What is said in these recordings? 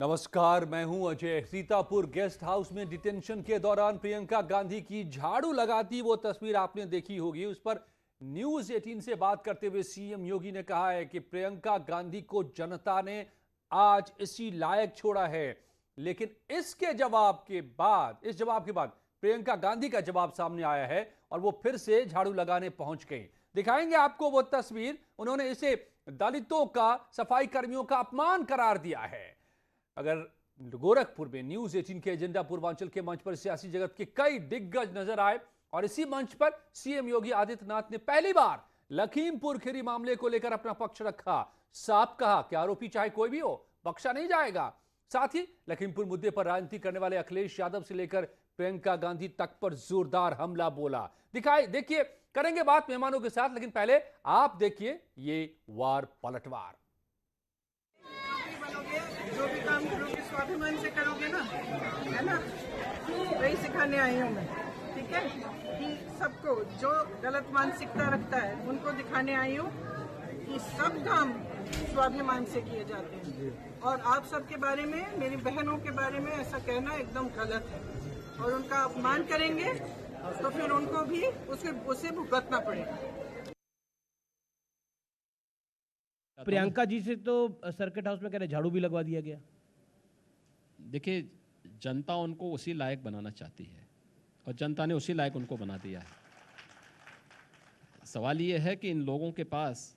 नमस्कार, मैं हूं अजय। सीतापुर गेस्ट हाउस में डिटेंशन के दौरान प्रियंका गांधी की झाड़ू लगाती वो तस्वीर आपने देखी होगी। उस पर न्यूज 18 से बात करते हुए सीएम योगी ने कहा है कि प्रियंका गांधी को जनता ने आज इसी लायक छोड़ा है। लेकिन इस जवाब के बाद प्रियंका गांधी का जवाब सामने आया है और वो फिर से झाड़ू लगाने पहुंच गई। दिखाएंगे आपको वो तस्वीर। उन्होंने इसे दलितों का, सफाई कर्मियों का अपमान करार दिया है। अगर गोरखपुर में न्यूज 18 के एजेंडा पूर्वांचल के मंच पर सियासी जगत के कई दिग्गज नजर आए और इसी मंच पर सीएम योगी आदित्यनाथ ने पहली बार लखीमपुर खीरी मामले को लेकर अपना पक्ष रखा। साफ कहा कि आरोपी चाहे कोई भी हो, बख्शा नहीं जाएगा। साथ ही लखीमपुर मुद्दे पर राजनीति करने वाले अखिलेश यादव से लेकर प्रियंका गांधी तक पर जोरदार हमला बोला। देखिए, करेंगे बात मेहमानों के साथ, लेकिन पहले आप देखिए ये वार पलटवार। जो भी काम करोगे स्वाभिमान से करोगे ना, है ना? वही सिखाने आई हूँ मैं, ठीक है? कि सबको जो गलत मानसिकता रखता है उनको दिखाने आई हूँ कि सब काम स्वाभिमान से किए जाते हैं। और आप सबके बारे में, मेरी बहनों के बारे में ऐसा कहना एकदम गलत है और उनका अपमान करेंगे तो फिर उनको भी उसे भुगतना पड़ेगा। प्रियंका जी से तो सर्किट हाउस में कह रहे झाड़ू भी लगवा दिया गया। देखिए, जनता उनको उसी लायक बनाना चाहती है और जनता ने उसी लायक उनको बना दिया है। सवाल ये है कि इन लोगों के पास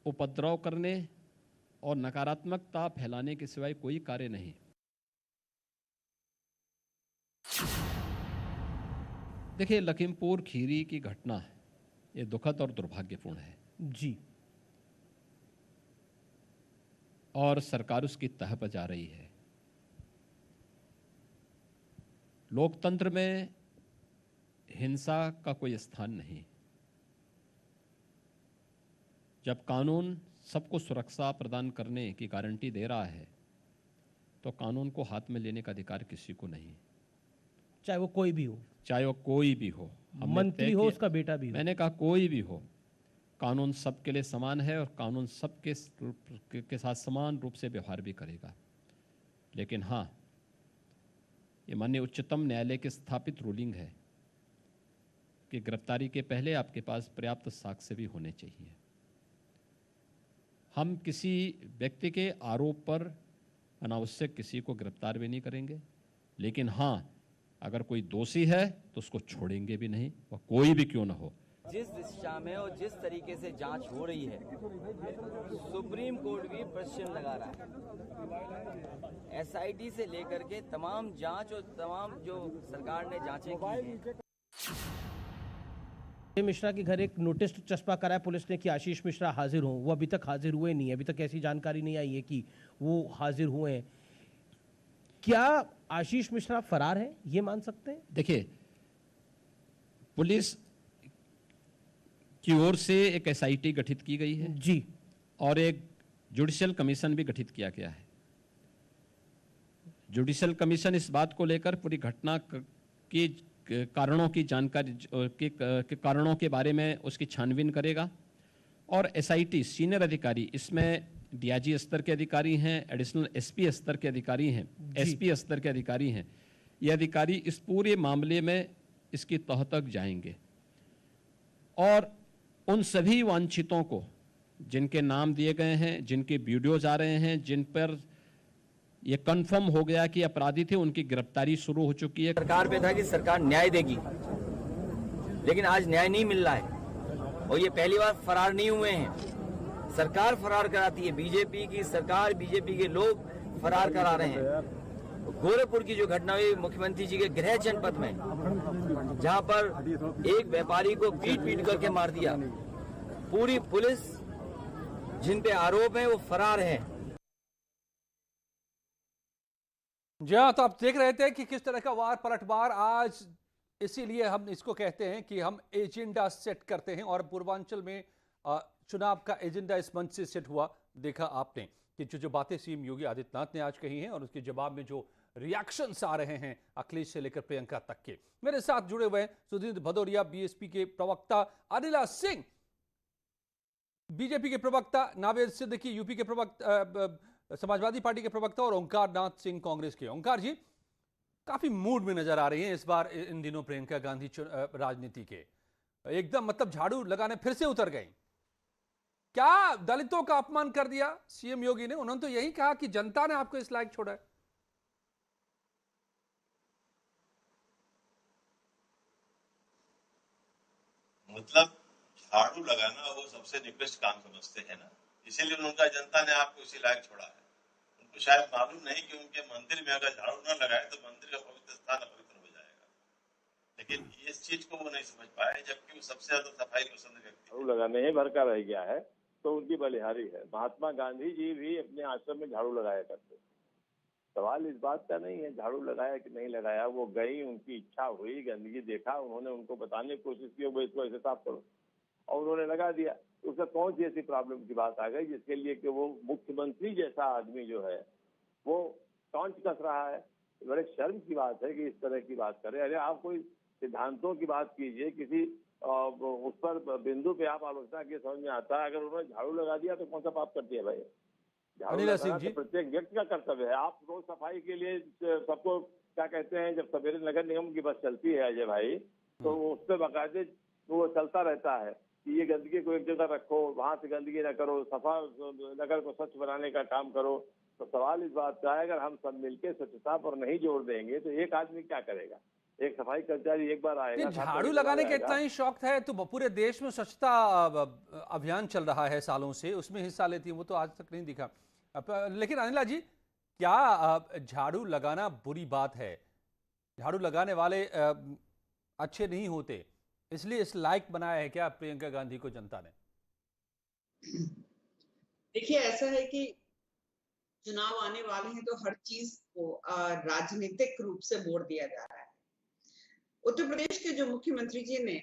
उपद्रव करने और नकारात्मकता फैलाने के सिवाय कोई कार्य नहीं। देखिए, लखीमपुर खीरी की घटना ये दुखद और दुर्भाग्यपूर्ण है जी, और सरकार उसकी तह पर जा रही है। लोकतंत्र में हिंसा का कोई स्थान नहीं। जब कानून सबको सुरक्षा प्रदान करने की गारंटी दे रहा है तो कानून को हाथ में लेने का अधिकार किसी को नहीं, चाहे वो कोई भी हो, चाहे वो कोई भी हो, मंत्री हो, उसका बेटा भी हो। मैंने कहा कोई भी हो, कानून सबके लिए समान है और कानून सबके के साथ समान रूप से व्यवहार भी करेगा। लेकिन हाँ, ये माननीय उच्चतम न्यायालय की स्थापित रूलिंग है कि गिरफ्तारी के पहले आपके पास पर्याप्त साक्ष्य भी होने चाहिए। हम किसी व्यक्ति के आरोप पर अनावश्यक किसी को गिरफ्तार भी नहीं करेंगे, लेकिन हाँ, अगर कोई दोषी है तो उसको छोड़ेंगे भी नहीं, वह कोई भी क्यों ना हो। जिस दिशा में और जिस तरीके से जांच हो रही है, सुप्रीम कोर्ट भी प्रश्न लगा रहा है। एसआईटी से लेकर के तमाम जांच और तमाम जो सरकार ने जांचें की हैं। मिश्रा के घर एक नोटिस चस्पा कराया पुलिस ने कि आशीष मिश्रा हाजिर हों। वो अभी तक हाजिर हुए नहीं है। अभी तक ऐसी जानकारी नहीं आई है कि वो हाजिर हुए हैं। क्या आशीष मिश्रा फरार है, ये मान सकते हैं? देखिए, पुलिस की ओर से एक एसआईटी गठित की गई है जी, और एक जुडिशियल कमीशन भी गठित किया गया है। जुडिशियल कमीशन इस बात को लेकर पूरी घटना की कारणों की जानकारी के कारणों के बारे में उसकी छानबीन करेगा और एसआईटी सीनियर अधिकारी, इसमें डीआईजी स्तर के अधिकारी हैं, एडिशनल एसपी स्तर के अधिकारी हैं, एसपी स्तर के अधिकारी हैं। ये अधिकारी इस पूरे मामले में इसकी तह तक जाएंगे और उन सभी वांछितों को, जिनके नाम दिए गए हैं, जिनके वीडियोज आ रहे हैं, जिन पर यह कंफर्म हो गया कि अपराधी थे, उनकी गिरफ्तारी शुरू हो चुकी है। सरकार पे था कि सरकार न्याय देगी, लेकिन आज न्याय नहीं मिल रहा है और ये पहली बार फरार नहीं हुए हैं। सरकार फरार कराती है, बीजेपी की सरकार, बीजेपी के लोग फरार करा रहे हैं। गोरखपुर की जो घटना हुई मुख्यमंत्री जी के गृह जनपद में, जहां पर एक व्यापारी को पीट करके मार दिया, पूरी पुलिस जिन पे आरोप है वो फरार है। जी हाँ, तो आप देख रहे थे कि किस तरह का वार पलटवार आज, इसीलिए हम इसको कहते हैं कि हम एजेंडा सेट करते हैं और पूर्वांचल में चुनाव का एजेंडा इस मंच से सेट हुआ। देखा आपने कि जो बातें सीएम योगी आदित्यनाथ ने आज कही हैं और उसके जवाब में जो रिएक्शंस आ रहे हैं अखिलेश से लेकर प्रियंका तक के। मेरे साथ जुड़े हुए हैं सुधीर भदौरिया, बीएसपी के प्रवक्ता अनिला सिंह, बीजेपी के प्रवक्ता नावेद सिद्दीकी, यूपी के प्रवक्ता समाजवादी पार्टी के प्रवक्ता और ओंकार नाथ सिंह कांग्रेस के। ओंकार जी, काफी मूड में नजर आ रही हैं इस बार इन दिनों प्रियंका गांधी राजनीति के, एकदम मतलब झाड़ू लगाने फिर से उतर गई। क्या दलितों का अपमान कर दिया सीएम योगी ने? उन्होंने तो यही कहा कि जनता ने आपको इस लायक छोड़ा है। मतलब झाड़ू लगाना वो सबसे निकृष्ट काम समझते हैं ना, इसीलिए उनका जनता ने आपको इसी लायक छोड़ा है। उनको शायद मालूम नहीं कि उनके मंदिर में अगर झाड़ू न लगाए तो मंदिर का पवित्र स्थान अपवित्र हो जाएगा, लेकिन इस चीज को वो नहीं समझ पाए, जबकि वो सबसे ज्यादा सफाई पसंद व्यक्ति झाड़ू लगाने ही भर का रह गया है तो उनकी बलिहारी है। महात्मा गांधी जी भी अपने आश्रम में झाड़ू लगाया करते। सवाल इस बात का नहीं है झाड़ू लगाया कि नहीं लगाया, वो गई, उनकी इच्छा हुई, गंदगी देखा, उन्होंने उनको बताने की कोशिश की वो इसको ऐसे साफ करो, और उन्होंने लगा दिया। उससे कौन सी ऐसी प्रॉब्लम की बात आ गई जिसके लिए कि वो मुख्यमंत्री जैसा आदमी जो है वो टॉन्ट कस रहा है? बड़े शर्म की बात है कि इस तरह की बात करें। अरे आप कोई सिद्धांतों की बात कीजिए, किसी उस पर बिंदु पे आप आलोचना की, समझ में आता है। अगर उन्होंने झाड़ू लगा दिया तो कौन सा पाप कर दिया भाई? झाड़ू लगाना तो प्रत्येक व्यक्ति का कर्तव्य है। आप रोज सफाई के लिए सबको क्या कहते हैं, जब सवेरे नगर निगम की बस चलती है अजय भाई, तो उस पर बाकायदे वो चलता रहता है कि ये गंदगी को एक जगह रखो, वहां से गंदगी न करो, सफा नगर को स्वच्छ बनाने का काम करो। तो सवाल इस बात का है, अगर हम सब मिलकर स्वच्छता पर नहीं जोर देंगे तो एक आदमी क्या करेगा? एक सफाई कर्मचारी एक बार आएगा, झाड़ू लगाने का इतना ही शौक है तो पूरे देश में स्वच्छता अभियान चल रहा है सालों से, उसमें हिस्सा लेती है, वो तो आज तक नहीं दिखा। लेकिन अनिला जी, क्या झाड़ू लगाना बुरी बात है? झाड़ू लगाने वाले अच्छे नहीं होते, इसलिए इस लायक बनाया है क्या प्रियंका गांधी को जनता ने? देखिए, ऐसा है कि चुनाव आने वाले हैं तो हर चीज को राजनीतिक रूप से मोड़ दिया जा रहा है। उत्तर प्रदेश के जो मुख्यमंत्री जी ने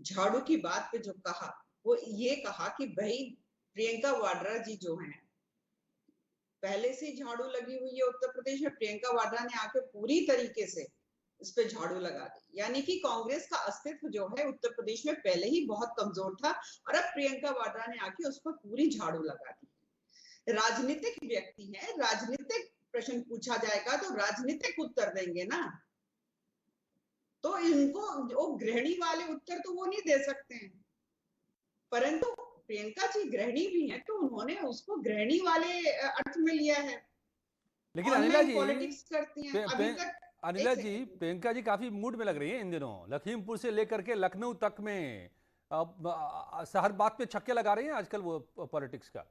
झाड़ू की बात पे जो कहा, वो ये कहा कि भाई प्रियंका वाड्रा जी जो हैं, पहले से झाड़ू लगी हुई है उत्तर प्रदेश में, प्रियंका वाड्रा ने आके पूरी तरीके से इस पे झाड़ू लगा दी। यानी कि कांग्रेस का अस्तित्व जो है उत्तर प्रदेश में पहले ही बहुत कमजोर था और अब प्रियंका वाड्रा ने आके उस पर पूरी झाड़ू लगा दी। राजनीतिक व्यक्ति है, राजनीतिक प्रश्न पूछा जाएगा तो राजनीतिक उत्तर देंगे ना, तो इनको वो गृहिणी वाले उत्तर तो वो नहीं दे सकते हैं। परंतु प्रियंका जी गृहिणी भी हैं तो उन्होंने उसको गृहिणी वाले अर्थ में लिया है। लेकिन अनिला जी, पॉलिटिक्स करती हैं अभी तक। अनिला जी, प्रियंका जी काफी मूड में लग रही है इन दिनों। लखीमपुर से लेकर के लखनऊ तक में हर बात पे छक्के लगा रही हैं आजकल वो पॉलिटिक्स का।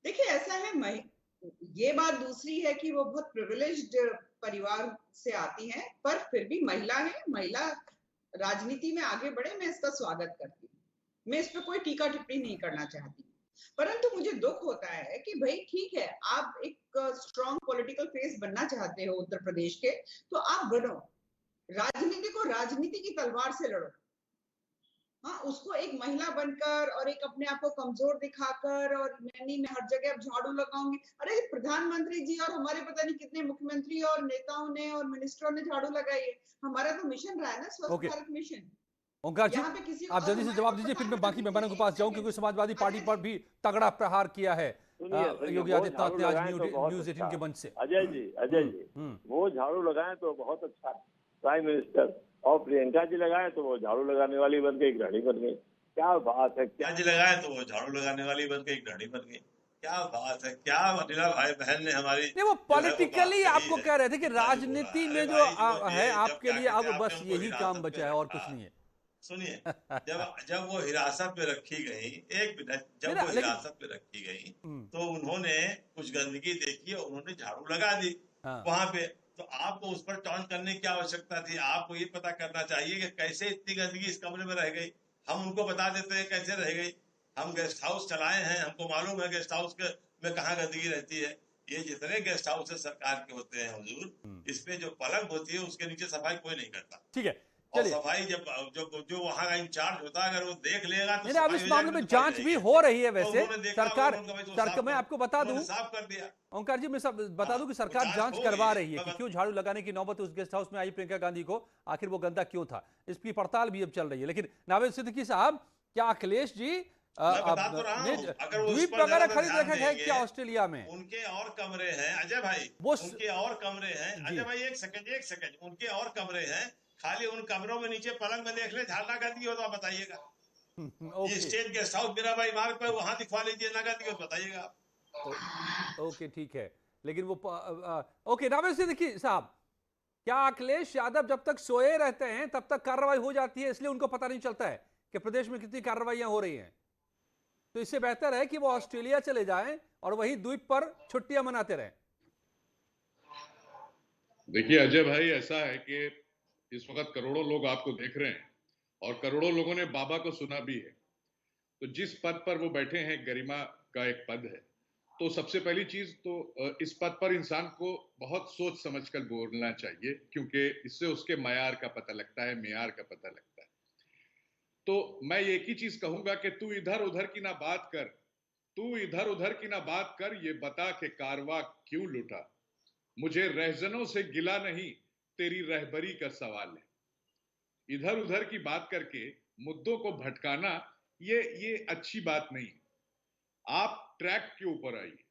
देखिए, ऐसा है, ये बात दूसरी है कि वो बहुत प्रिविलेज्ड परिवार से आती हैं, पर फिर भी महिला है, महिला राजनीति में आगे बढ़े, मैं इसका स्वागत करती हूँ। मैं इस पर कोई टीका टिप्पणी नहीं करना चाहती, परंतु मुझे दुख होता है कि भाई ठीक है, आप एक स्ट्रॉन्ग पॉलिटिकल फेस बनना चाहते हो उत्तर प्रदेश के, तो आप बनो, राजनीति को राजनीति की तलवार से लड़ो। हाँ, उसको एक महिला बनकर और एक अपने आप को कमजोर दिखाकर और मैं हर जगह अब झाड़ू लगाऊंगी। अरे प्रधानमंत्री जी और हमारे पता नहीं कितने मुख्यमंत्री और नेताओं ने और मिनिस्टरों ने झाड़ू लगाई है। हमारा तो मिशन रहा है ना स्वच्छ भारत मिशन। ओंकार जी, आप जल्दी से जवाब दीजिए, फिर मैं बाकी मेहमानों के पास जाऊं, क्योंकि समाजवादी पार्टी पर भी तगड़ा प्रहार किया है योगी आदित्यनाथ ने आज न्यूज़ 18 के मंच से। अजय जी, वो झाड़ू लगाए तो बहुत अच्छा प्राइम मिनिस्टर, और प्रियंका जी लगाए तो वो झाड़ू लगाने वाली बन गई, गृहिणी बन गई। क्या बात है! क्या जी लगाए तो वो झाड़ू लगाने वाली बन गई, गृहिणी बन गई। क्या बात है! क्या अनिला भाई बहन ने हमारी नहीं, वो पॉलिटिकली आपको कह रहे थे कि राजनीति में जो है आपके लिए अब बस यही काम बचा है और कुछ नहीं है। सुनिए, जब वो हिरासत में रखी गई, एक मिनट, जब वो हिरासत में रखी गई तो उन्होंने कुछ गंदगी देखी और उन्होंने झाड़ू लगा दी वहां पे। तो आपको उस पर टॉन्ट करने की आवश्यकता थी? आपको ये पता करना चाहिए कि कैसे इतनी गंदगी इस कमरे में रह गई। हम उनको बता देते हैं कैसे रह गई। हम गेस्ट हाउस चलाए हैं, हमको मालूम है गेस्ट हाउस में कहाँ गंदगी रहती है। ये जितने गेस्ट हाउस सरकार के होते हैं हुजूर, इसमें जो पलंग होती है उसके नीचे सफाई कोई नहीं करता। ठीक है, और सफाई जो वहाँ का इंचार्ज होता है, अगर वो देख लेगा तो अब इस मामले में जांच भी हो रही है। वैसे सरकार मैं आपको बता दूं, साफ कर दिया। ओंकार जी, मैं सब बता दूं कि सरकार जांच करवा रही है कि क्यों झाड़ू लगाने की नौबत उस गेस्ट हाउस में आई प्रियंका गांधी को, आखिर वो गंदा क्यों था, इसकी पड़ताल भी अब चल रही है। लेकिन नावेद सिद्दीकी साहब, क्या अखिलेश जी मैं बता तो रहा हूँ, अगर वो द्वीप उस पर वगैरह ध्यान खरीद रखे हैं देंगे, क्या ऑस्ट्रेलिया में? उनके और कमरे हैं अजय भाई, उनके और कमरे हैं अजय भाई। एक सेकंड, उनके और कमरे हैं, खाली उन कमरों में नीचे पलंग में देख ले, झाल नगद हो तो आप बताइएगा। ये स्टेट गेस्ट हाउस मीराबाई मार्ग पर, वहां दिखवा लीजिए, नगद हो तो बताइएगा आप। ओके ठीक है, लेकिन वो ओके रामेश जी, देखिए साहब, क्या अखिलेश यादव जब तक सोए रहते हैं तब तक कार्रवाई हो जाती है, इसलिए उनको पता नहीं चलता है कि प्रदेश में कितनी कार्रवाइयां हो रही हैं? तो इससे बेहतर है कि वो ऑस्ट्रेलिया चले जाएं और वहीं द्वीप पर छुट्टियां मनाते रहें। देखिए अजय भाई, ऐसा है कि इस वक्त करोड़ों लोग आपको देख रहे हैं और करोड़ों लोगों ने बाबा को सुना भी है। तो जिस पद पर वो बैठे हैं, गरिमा का एक पद है, तो सबसे पहली चीज तो इस पद पर इंसान को बहुत सोच समझकर बोलना चाहिए, क्योंकि इससे उसके मयार का पता लगता है, मेयार का पता लगता है। तो मैं एक ही चीज कहूंगा कि तू इधर उधर की ना बात कर, तू इधर उधर की ना बात कर, ये बता के कारवा क्यों लूटा। मुझे रहजनों से गिला नहीं, तेरी रहबरी का सवाल है। इधर उधर की बात करके मुद्दों को भटकाना ये अच्छी बात नहीं। आप ट्रैक के ऊपर आइए,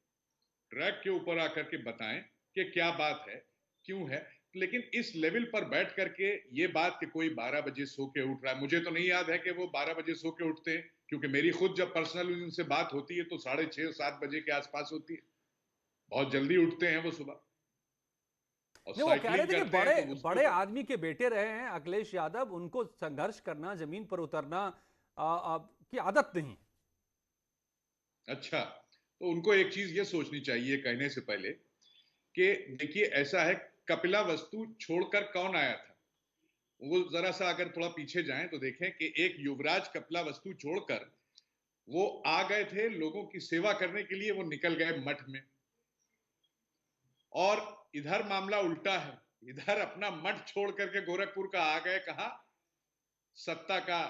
ट्रैक के ऊपर आकर के बताएं कि क्या बात है, क्यों है। लेकिन इस लेवल पर बैठ करके ये बात कि कोई 12 बजे सो के उठ रहा है, मुझे तो नहीं याद है कि वो 12 बजे सो के उठते हैं, क्योंकि मेरी खुद जब पर्सनल उनसे बात होती है तो 6:30-7 बजे के आसपास होती है। बहुत जल्दी उठते हैं वो सुबह। वो कह रहे थे कि बड़े आदमी के बेटे रहे हैं अखिलेश यादव, उनको संघर्ष करना, जमीन पर उतरना की आदत नहीं। अच्छा, तो उनको एक चीज ये सोचनी चाहिए कहने से पहले कि देखिए ऐसा है, कपिला वस्तु छोड़कर कौन आया था? वो जरा सा अगर थोड़ा पीछे जाएं तो देखें कि एक युवराज कपिला वस्तु छोड़कर वो आ गए थे लोगों की सेवा करने के लिए, वो निकल गए मठ में। और इधर मामला उल्टा है, इधर अपना मठ छोड़ करके गोरखपुर का आ गए, कहा सत्ता का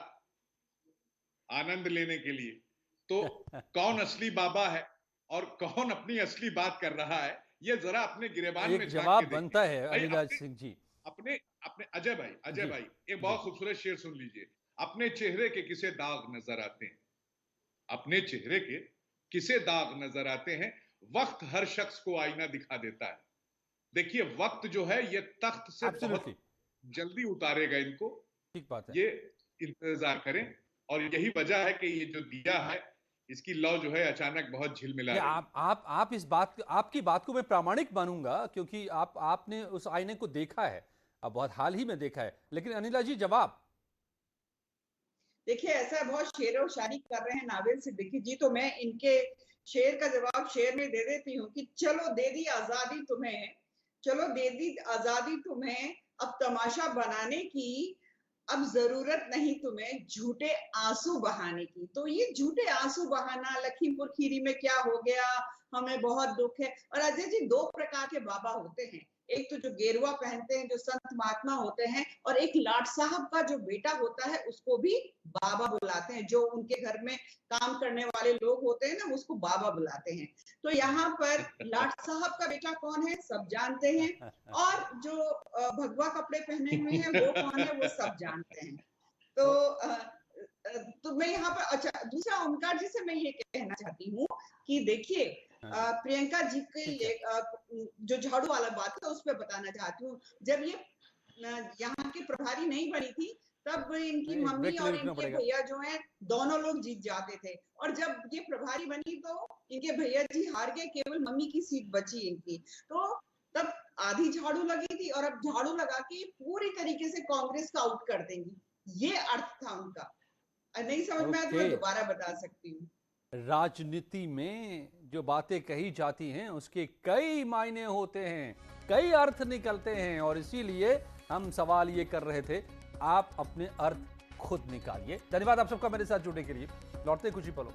आनंद लेने के लिए। तो कौन असली बाबा है और कौन अपनी असली बात कर रहा है, ये जरा अपने गिरेबान में जवाब बनता है अनिल सिंह जी। अपने अजय भाई एक बहुत खूबसूरत शेर सुन लीजिए। अपने चेहरे के किसे दाग नजर आते हैं, अपने चेहरे के किसे दाग नजर आते हैं, वक्त हर शख्स को आईना दिखा देता है। देखिए वक्त जो है ये तख्त से बहुत जल्दी उतारेगा इनको, ठीक बात है, ये इंतजार करें। और यही वजह है कि ये जो दिया है इसकी लौ जो है अचानक बहुत झिलमिला रही है। आप इस बात, आपकी बात को मैं प्रामाणिक मानूंगा, क्योंकि आपने उस आईने को देखा है, अब बहुत हाल ही में देखा है। लेकिन अनिला जी जवाब देखिए, ऐसा बहुत शेर और शायरी कर रहे हैं नावेल सिद्दीकी जी, तो मैं इनके शेर का जवाब शेर में दे देती हूँ कि चलो दे दी आजादी तुम्हें, चलो दे दी आजादी तुम्हें, अब तमाशा बनाने की, अब जरूरत नहीं तुम्हें झूठे आंसू बहाने की। तो ये झूठे आंसू बहाना, लखीमपुर खीरी में क्या हो गया, हमें बहुत दुख है। और अजय जी, दो प्रकार के बाबा होते हैं, एक तो जो गेरुआ पहनते हैं, जो संत महात्मा होते हैं, और एक लाट साहब का जो बेटा होता है उसको भी बाबा बुलाते हैं। जो उनके घर में काम करने वाले लोग होते हैं ना, उसको बाबा बुलाते हैं। तो यहाँ पर लाट साहब का बेटा कौन है सब जानते हैं, और जो भगवा कपड़े पहने हुए हैं वो कौन है वो सब जानते हैं। तो मैं यहाँ पर, अच्छा, दूसरा ओमकार जी से मैं ये कहना चाहती हूँ कि देखिए प्रियंका जी की जो झाड़ू वाला बात है उस पर बताना चाहती हूँ। जब ये यहाँ की प्रभारी नहीं बनी थी तब इनकी मम्मी और इनके भैया जो हैं दोनों लोग जीत जाते थे, और जब ये प्रभारी बनी तो इनके भैया जी हार गए, केवल मम्मी की सीट बची इनकी। तो तब आधी झाड़ू लगी थी और अब झाड़ू लगा के पूरी तरीके से कांग्रेस का आउट कर देंगी, ये अर्थ था उनका। नहीं समझ में आया तो मैं दोबारा बता सकती हूँ। राजनीति में जो बातें कही जाती हैं उसके कई मायने होते हैं, कई अर्थ निकलते हैं, और इसीलिए हम सवाल ये कर रहे थे, आप अपने अर्थ खुद निकालिए। धन्यवाद आप सबका मेरे साथ जुड़ने के लिए। लौटते कुछ ही पलों।